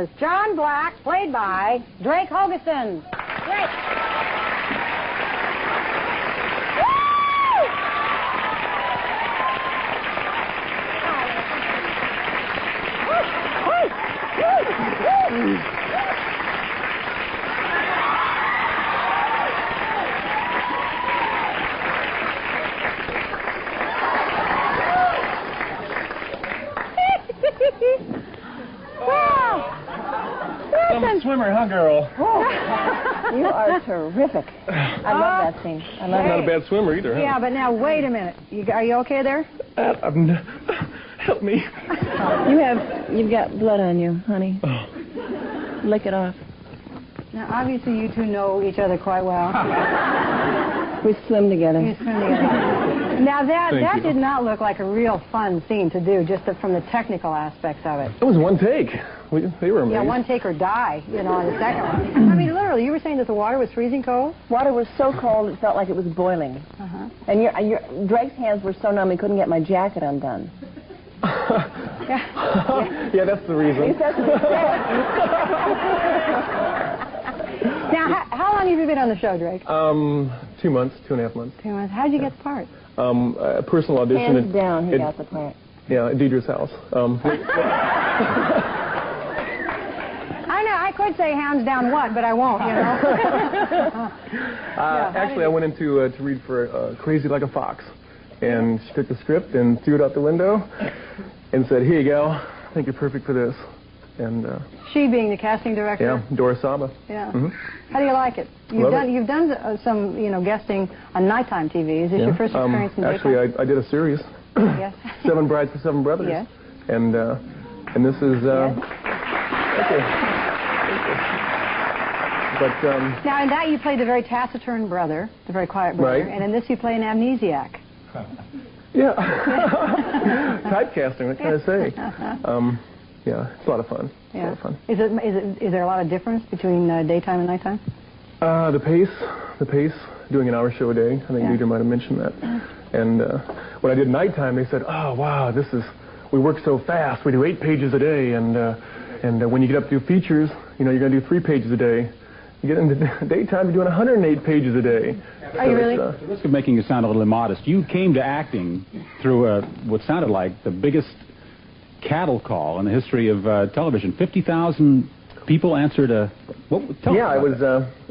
is John Black, played by Drake Hogeston. Drake. Some swimmer, huh, girl? You are terrific. I love that scene. I love I'm not a bad swimmer either, huh? Yeah, but now wait a minute. Are you okay there? Help me. You've got blood on you, honey. Oh. Lick it off. Now, obviously, you two know each other quite well. We swim together. You swim together. Now, that did not look like a real fun scene to do, just from the technical aspects of it. It was one take. They were amazing. Yeah, one take or die, on the second one. I mean, literally, you were saying that the water was freezing cold? Water was so cold it felt like it was boiling. Uh-huh. And Drake's hands were so numb he couldn't get my jacket undone. Yeah, that's the reason. Now, how long have you been on the show, Drake? 2 months, 2.5 months. 2 months. How did you get the part? A personal audition. Hands down, he got the part. Yeah, at Deidre's house. I know, I could say hands down what, but I won't, Actually, I went in to read for Crazy Like a Fox. And she took the script and threw it out the window and said, "Here you go. I think you're perfect for this." And she being the casting director? Yeah, Dora Saba. Yeah. Mm-hmm. How do you like it? You've done some, guesting on nighttime TV. Is this your first experience in actually, daytime? I did a series. Yes. 7 Brides for 7 Brothers. Yes. And this is yes. Okay. But now in that you played the very taciturn brother, the very quiet brother, right. And in this you play an amnesiac. Yeah. Typecasting, what can I say? Yeah, it's a lot of fun. Yeah. A lot of fun. Is there a lot of difference between daytime and nighttime? The pace, doing an hour show a day. I think Deidre might have mentioned that. And when I did nighttime, they said, "Oh, wow, we work so fast. We do 8 pages a day, and when you get up to do features, you're going to do 3 pages a day. You get into daytime, you're doing 108 pages a day." Are you really? At the risk of making you sound a little immodest, you came to acting through what sounded like the biggest cattle call in the history of television. 50,000 people answered a... I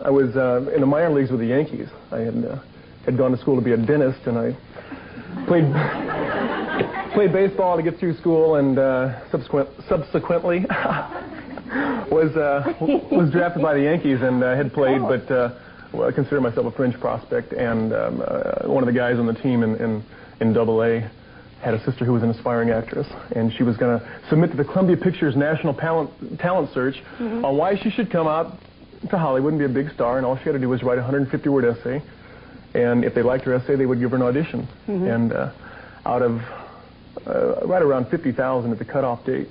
was in the minor leagues with the Yankees. I had gone to school to be a dentist, and I played baseball to get through school, and subsequently was drafted by the Yankees and had played, but I consider myself a fringe prospect, and one of the guys on the team in Double-A had a sister who was an aspiring actress, and she was going to submit to the Columbia Pictures National Talent Search on why she should come out to Hollywood and be a big star, and all she had to do was write a 150-word essay, and if they liked her essay, they would give her an audition. And out of right around 50,000 at the cutoff date,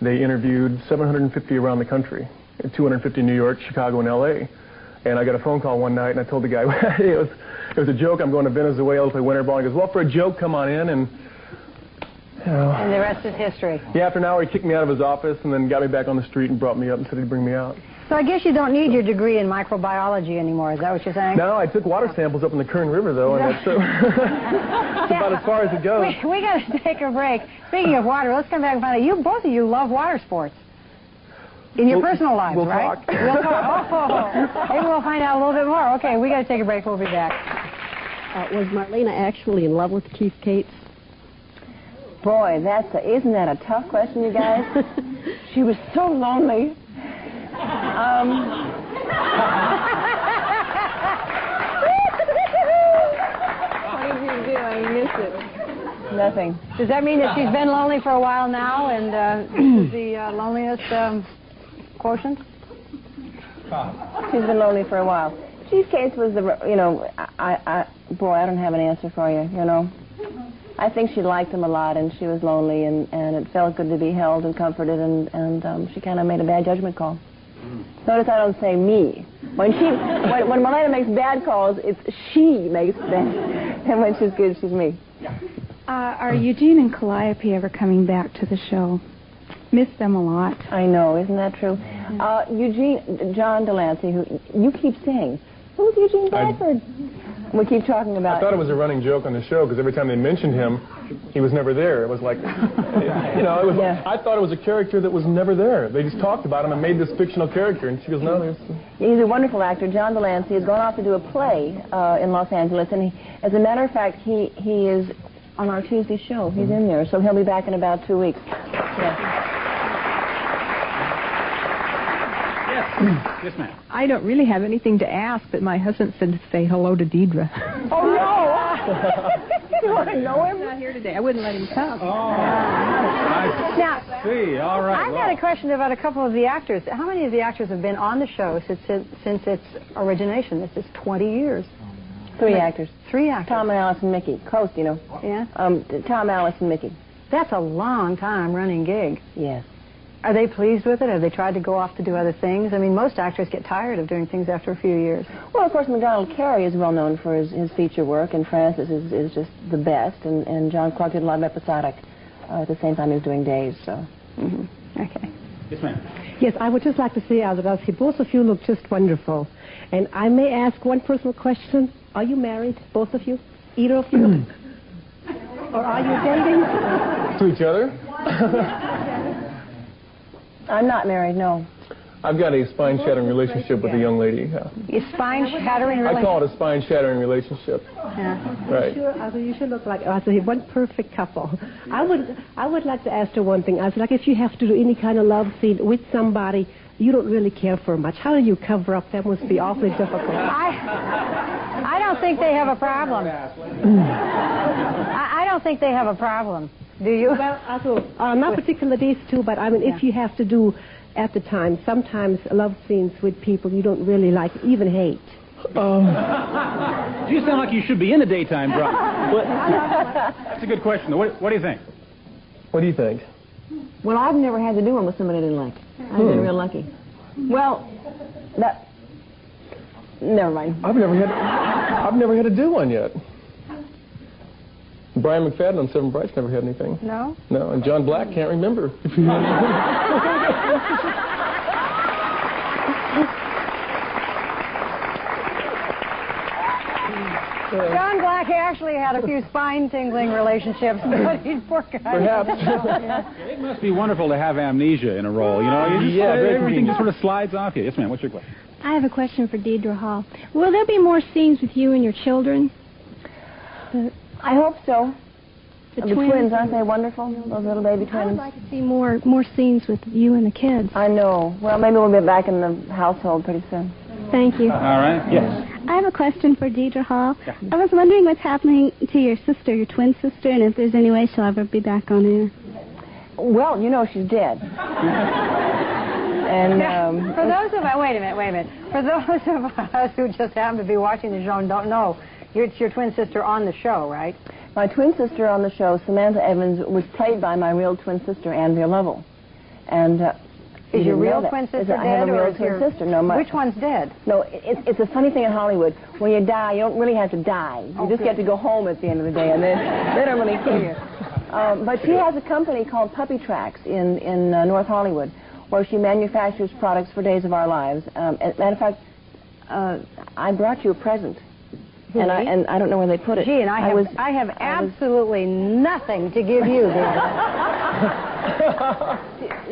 they interviewed 750 around the country, 250 in New York, Chicago, and L.A., and I got a phone call one night, and I told the guy, it was a joke, I'm going to Venezuela to play winter ball. He goes, "Well, for a joke, come on in," and and the rest is history. Yeah, after an hour, he kicked me out of his office and then got me back on the street and brought me up and said he'd bring me out. So I guess you don't need your degree in microbiology anymore, is that what you're saying? No, I took water samples up in the Kern River, though, and that's about as far as it goes. We got to take a break. Speaking of water, let's come back and find out, both of you love water sports. In your personal lives, we'll right? Talk. We'll talk. Oh, maybe we'll find out a little bit more. Okay, we got to take a break. We'll be back. Was Marlena actually in love with Keith Cates? Boy, isn't that a tough question, you guys? She was so lonely. What did you do? I missed it. Nothing. Does that mean that she's been lonely for a while now, and this is the loneliness quotient? She's been lonely for a while. Keith Cates was boy, I don't have an answer for you, I think she liked him a lot, and she was lonely, and it felt good to be held and comforted, and she kind of made a bad judgment call. Notice I don't say me. When Marlena makes bad calls, it's she makes bad, and when she's good, she's me. Are Eugene and Calliope ever coming back to the show? Miss them a lot. I know, isn't that true? John Delancey, who you keep saying, who's Eugene Bradford? We keep talking about. I thought it was a running joke on the show because every time they mentioned him, he was never there. It was like, I thought it was a character that was never there. They just talked about him and made this fictional character, and she goes, no, he's a wonderful actor. John Delancey has gone off to do a play in Los Angeles, and as a matter of fact, he is on our Tuesday show. He's in there, so he'll be back in about 2 weeks. Yes, ma'am. I don't really have anything to ask, but my husband said to say hello to Deidre. Oh, no! You want to know him? He's not here today. I wouldn't let him come. Oh, I Now, see. All right. I've got a question about a couple of the actors. How many of the actors have been on the show since its origination? This is 20 years. 3 actors. 3 actors. Tom, Alice, and Mickey. Coast, you know. Yeah? Tom, Alice, and Mickey. That's a long time running gig. Yes. Are they pleased with it? Have they tried to go off to do other things? I mean, most actors get tired of doing things after a few years. Well, of course, MacDonald Carey is well known for his feature work, and Francis is just the best, and John Clark did a lot of episodic at the same time he was doing days, so. Okay. Yes, ma'am. Yes, I would just like to say, Aldarasi, both of you look just wonderful. And I may ask one personal question. Are you married, both of you? Either of you? Or are you dating? to each other. I'm not married, no. I've got a spine-shattering relationship with a young lady. Is spine-shattering relationship? I call it a spine-shattering relationship. Yeah. Right. You should look like one perfect couple. I would like to ask you one thing. I was like, if you have to do any kind of love scene with somebody you don't really care for much, how do you cover up? That must be awfully difficult. I don't think they have a problem. I don't think they have a problem. Do you? Well, also, not particularly these two, but I mean, if you have to do at the time, sometimes love scenes with people you don't really like, even hate. You sound like you should be in a daytime drama. That's a good question. What do you think? What do you think? Well, I've never had to do one with somebody I didn't like. I've been real lucky. Well, never mind. I've never had to do one yet. Brian McFadden on Seven Brights never had anything. No? No, and John Black can't remember. John Black actually had a few spine-tingling relationships, but he's poor guy. Perhaps. It must be wonderful to have amnesia in a role. You know, everything just sort of slides off you. Yes, ma'am. What's your question? I have a question for Deidre Hall. Will there be more scenes with you and your children? I hope so. The twins, aren't they wonderful? Those little baby twins. I would like to see more scenes with you and the kids. I know. Well, maybe we'll be back in the household pretty soon. Thank you. All right. Yes. I have a question for Deidre Hall. Yeah. I was wondering what's happening to your sister, your twin sister, and if there's any way she'll ever be back on air. Well, you know she's dead. And for those of us, wait a minute. For those of us who just happen to be watching the show and don't know, it's your twin sister on the show, right? My twin sister on the show, Samantha Evans, was played by my real twin sister, Andrea Lovell. And is your real twin sister dead? I have a real twin sister. No, which one's dead? No, it's a funny thing in Hollywood. When you die, you don't really have to die. You just get to go home at the end of the day, and they don't really care. But she has a company called Puppy Tracks in North Hollywood, where she manufactures products for Days of Our Lives. As a matter of fact, I brought you a present. And I don't know where they put it. Gee, and I have absolutely nothing to give you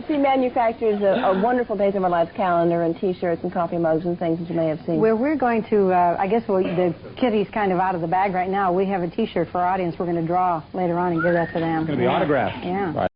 She manufactures a wonderful Days of Our Lives calendar and T-shirts and coffee mugs and things that you may have seen. Well, we're going to, I guess the kitty's kind of out of the bag right now. We have a T-shirt for our audience we're going to draw later on and give that to them. It's going to be autographed. Yeah. Right.